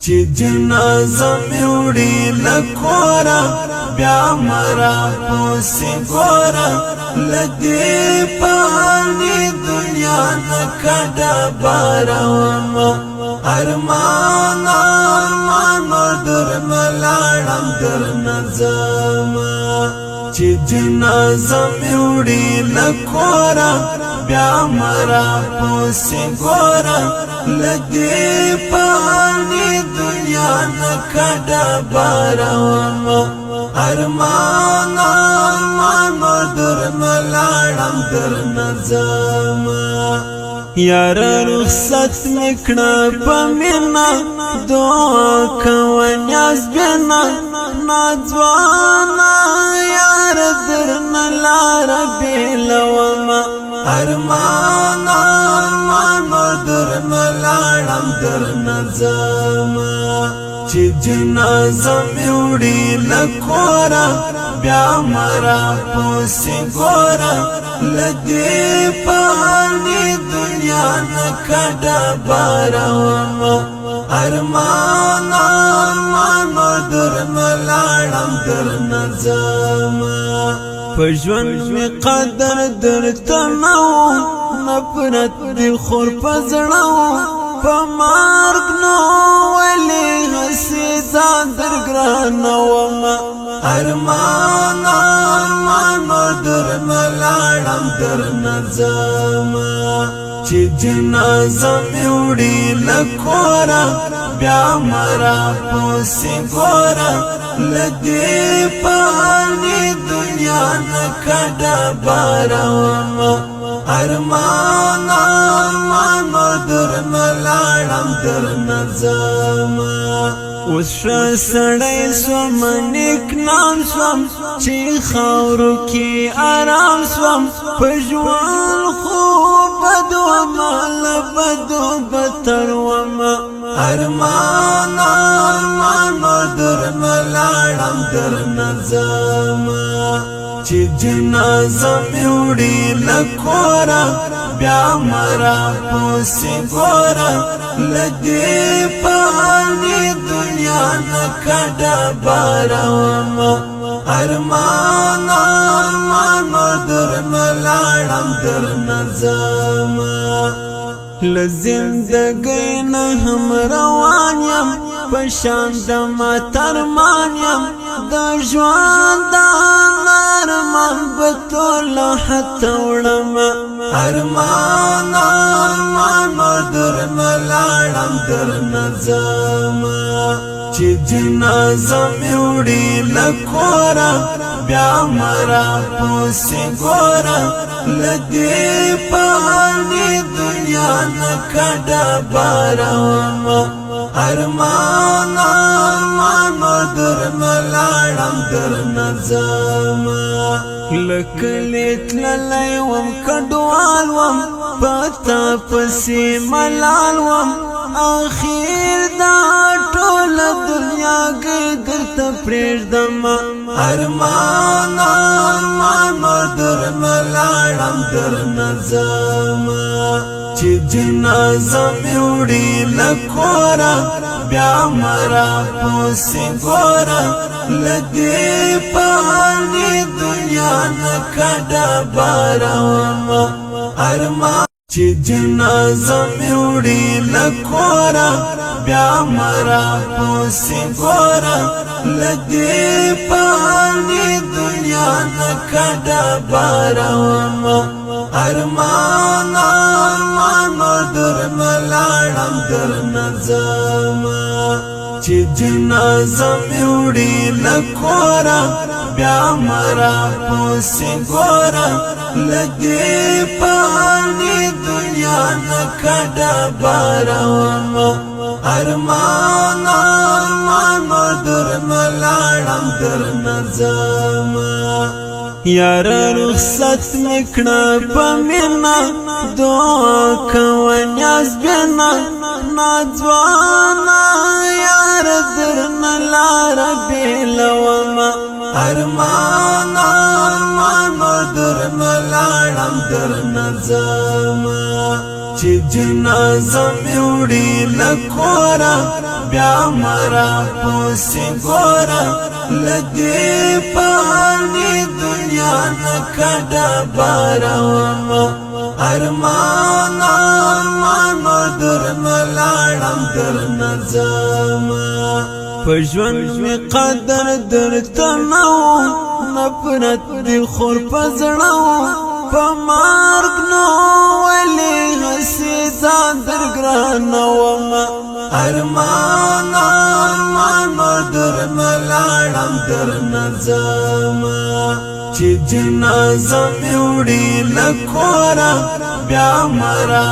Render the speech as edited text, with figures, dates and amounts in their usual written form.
چې جنازه مې وړي له کوره بیا مرا پسې ګوره له دې فاني دنیا نه کډه باره ومه ارمانه درنه لاړم درنه ځمه چې جنازه مې وړي له کوره بیا مرا پسې ګوره له دې فاني دنیا نه کډه باره ومه ارمانه درنه لاړم درنه ځمه یار رخصت نکړه په مینا دعا کوه نیاز بنا ناځوانا یار درنه لاره بېلومه ارمانه درنه لاړم درنه ځمه چې جنازه مې وړي له کوره بیا مرا پسې ګوره له دې فاني دنیا نه کډه باره ومه ارمانه درنه لاړم درنه ځمه په ژوند مې قدر درته نه و نفرت دې خور په زړه و په مرګ نو ولې هسې ځان درګرانه ومه ارمانه درنه لاړم درنه ځمه چې جنازه مې وړي له کوره بیا مرا پسې ګوره له دې فاني دنیا نه کډه باره ومه ارمانه درنه لاړم درنه ځمه اوس ښه سړی سوم نیک نام سوم چې خاورو کې آرام سوم په ژوند خو بد ومه له بدو بدتر ومه ارمانه درنه لاړم درنه ځمه چې جنازه مې وړي له کوره بیا مرا پسې ګوره له دې فاني دنیا نه کډه باره ومه ارمانه درنه لاړم درنه ځمه له زندګۍ نه هم روان یم په شان د ماترمان یم د ژوند د ارمان به ټوله حته وړمه ارمانه درنه لاړم درنه ځمه چې جنازه مې وړي له کوره بیا مرا پسې ګوره له دې فاني دنیا نه کډه باره ومه ارمانه درنه لاړم درنه ځمه لکه تللی وم کډوال وم پتا پسې ملال وم اخر دا ټوله دنیا کې درته پرېږدمه ارمانه درنه لاړم درنه ځمه چې جنازه مې وړي له کوره بیا مرا پسې ګوره له دې فاني دنیا نه کډه باره ومه ارمان چې جنازه مې وړي له کوره بیا مرا پسې ګوره له دې فاني دنیا نه کډه باره ومه ارمانه درنه لاړم درنه ځمه چې جنازه مې وړي له کوره بیا مرا پسې ګوره له دې فاني دنیا نه کډه باره ومه ارمانه درنه لاړم درنه ځمه یار رخصت نکړه په مینا دعا کوه نیاز بنا ناځوانا یار درنه لاره بېلومه ارمانه درنه لاړم درنه ځمه چې جنازه مې وړي له کوره بیا مرا پسې ګوره له دې فاني دنیا نه کډه باره ومه ارمان ارمانو درنه لاړم درنه ځمه په ژوند مې قدر درته نه و نفرت دې خور په زړه و په مرګ نو ولې هسې ځان درګرانه ومه ارمان ارمانو درنه لاړم درنه ځمه چې جنازه مې وړي له کوره بیا مرا